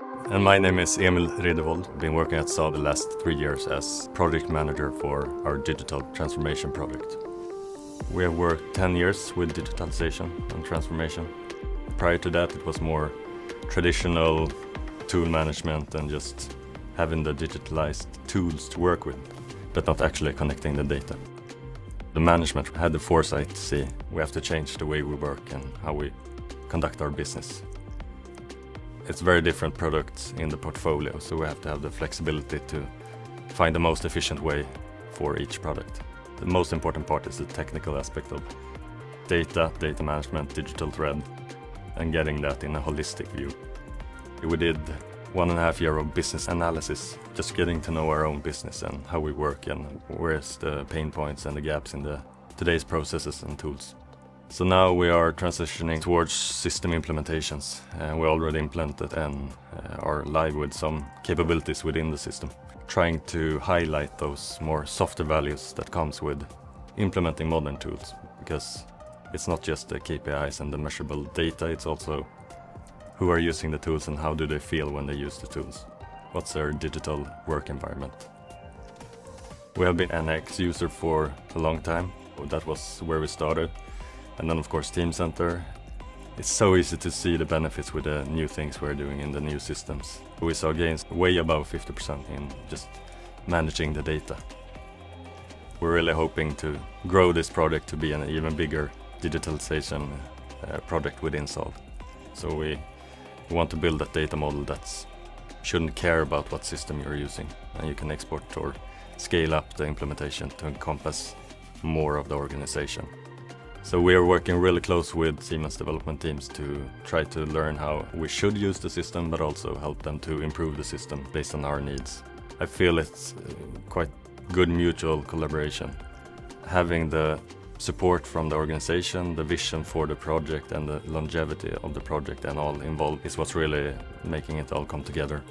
And my name is Emil Ridevold. I've been working at Saab the last 3 years as project manager for our digital transformation project. We have worked 10 years with digitalization and transformation. Prior to that, it was more traditional tool management and just having the digitalized tools to work with, but not actually connecting the data. The management had the foresight to see we have to change the way we work and how we conduct our business. It's very different products in the portfolio, so we have to have the flexibility to find the most efficient way for each product. The most important part is the technical aspect of data management, digital thread, and getting that in a holistic view. We did 1.5 years of business analysis, just getting to know our own business and how we work and where's the pain points and the gaps in today's processes and tools. So now we are transitioning towards system implementations. We already implemented and are live with some capabilities within the system, trying to highlight those more softer values that comes with implementing modern tools, because it's not just the KPIs and the measurable data, it's also who are using the tools and how do they feel when they use the tools. What's their digital work environment? We have been NX user for a long time. That was where we started. And then of course Teamcenter. It's so easy to see the benefits with the new things we're doing in the new systems. We saw gains way above 50% in just managing the data. We're really hoping to grow this project to be an even bigger digitalization project within Saab. So we want to build that data model that shouldn't care about what system you're using, and you can export or scale up the implementation to encompass more of the organization. So we are working really close with Siemens development teams to try to learn how we should use the system, but also help them to improve the system based on our needs. I feel it's quite good mutual collaboration. Having the support from the organization, the vision for the project and the longevity of the project and all involved is what's really making it all come together.